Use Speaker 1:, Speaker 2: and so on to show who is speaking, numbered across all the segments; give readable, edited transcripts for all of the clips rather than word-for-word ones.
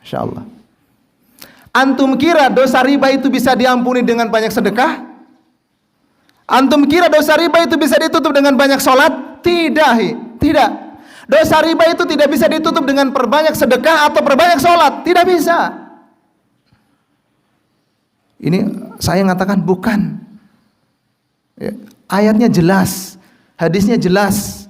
Speaker 1: Masya Allah. Antum kira dosa riba itu bisa diampuni dengan banyak sedekah? Antum kira dosa riba itu bisa ditutup dengan banyak sholat? Tidak. Dosa riba itu tidak bisa ditutup dengan perbanyak sedekah atau perbanyak sholat. Tidak bisa. Ini saya mengatakan bukan. Ya, ayatnya jelas, hadisnya jelas.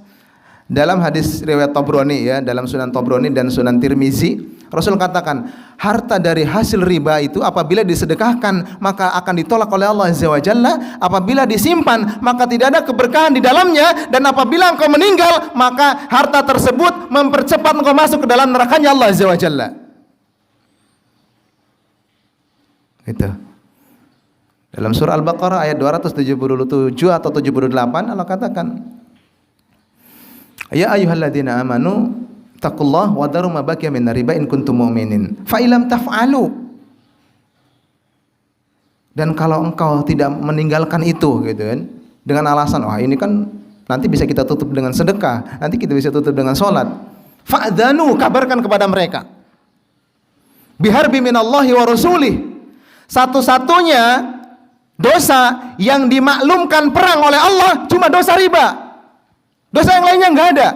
Speaker 1: Dalam hadis riwayat Tabrani ya, dalam Sunan Tabrani dan Sunan Tirmizi, Rasul katakan, harta dari hasil riba itu apabila disedekahkan maka akan ditolak oleh Allah Azza wa Jalla, apabila disimpan maka tidak ada keberkahan di dalamnya, dan apabila engkau meninggal maka harta tersebut mempercepat engkau masuk ke dalam nerakanya Allah Azza wa Jalla. Itu. Dalam surah Al-Baqarah ayat 277 atau 78 Allah katakan, ya ayyuhalladzina amanu taqullah wa daru ma baqiya min riba in kuntum mu'minin fa illam taf'alu. Dan kalau engkau tidak meninggalkan itu gitu kan, dengan alasan wah ini kan nanti bisa kita tutup dengan sedekah, nanti kita bisa tutup dengan salat, fa'dzanu, kabarkan kepada mereka biharbi minallahi wa rasulih, satu-satunya dosa yang dimaklumkan perang oleh Allah cuma dosa riba. Dosa yang lainnya enggak ada.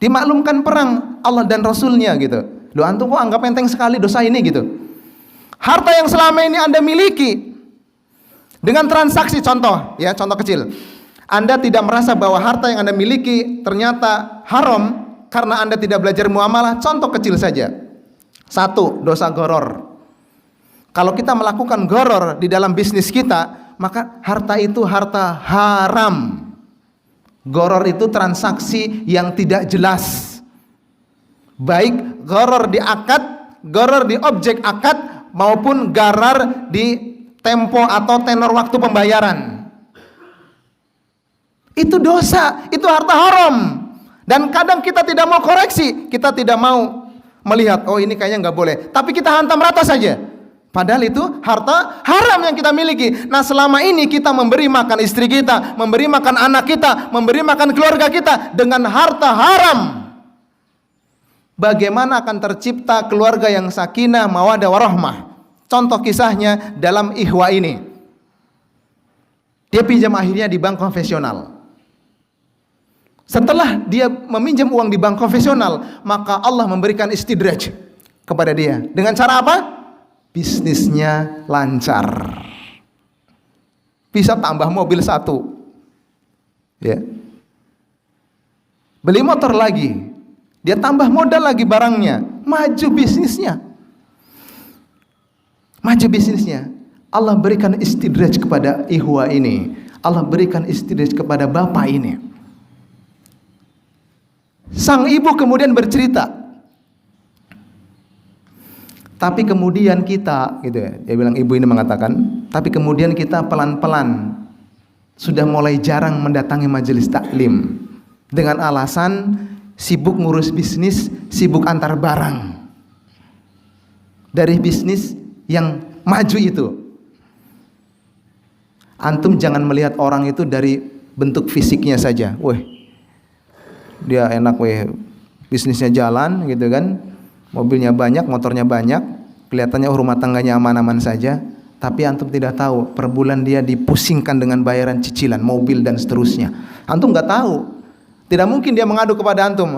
Speaker 1: Dimaklumkan perang Allah dan Rasulnya gitu. Loh antum kok anggap enteng sekali dosa ini gitu. Harta yang selama ini Anda miliki dengan transaksi, contoh ya, contoh kecil. Anda tidak merasa bahwa harta yang Anda miliki ternyata haram karena Anda tidak belajar muamalah. Contoh kecil saja. 1, dosa goror. Kalau kita melakukan goror di dalam bisnis kita, maka harta itu harta haram. Goror itu transaksi yang tidak jelas, baik goror di akad, goror di objek akad, maupun garar di tempo atau tenor waktu pembayaran. Itu dosa, itu harta haram. Dan kadang kita tidak mau koreksi, kita tidak mau melihat, oh ini kayaknya nggak boleh, tapi kita hantam rata saja. Padahal itu harta haram yang kita miliki. Nah selama ini kita memberi makan istri kita, memberi makan anak kita, memberi makan keluarga kita dengan harta haram. Bagaimana akan tercipta keluarga yang sakinah, mawaddah warahmah? Contoh kisahnya dalam Ihwa ini. Dia pinjam akhirnya di bank konvensional. Setelah dia meminjam uang di bank konvensional, maka Allah memberikan istidraj kepada dia. Dengan cara apa? Bisnisnya lancar, bisa tambah mobil 1 ya, beli motor lagi, dia tambah modal lagi barangnya, maju bisnisnya. Allah berikan istidraj kepada Ihwa ini, Allah berikan istidraj kepada bapak ini. Sang ibu kemudian bercerita, tapi kemudian kita, gitu ya, dia bilang, ibu ini mengatakan, tapi kemudian kita pelan-pelan sudah mulai jarang mendatangi majelis taklim dengan alasan sibuk ngurus bisnis, sibuk antar barang dari bisnis yang maju itu. Antum jangan melihat orang itu dari bentuk fisiknya saja. Weh, dia enak, weh, bisnisnya jalan, gitu kan. Mobilnya banyak, motornya banyak, kelihatannya rumah tangganya aman-aman saja, tapi antum tidak tahu per bulan dia dipusingkan dengan bayaran cicilan mobil dan seterusnya. Antum nggak tahu. Tidak mungkin dia mengadu kepada antum,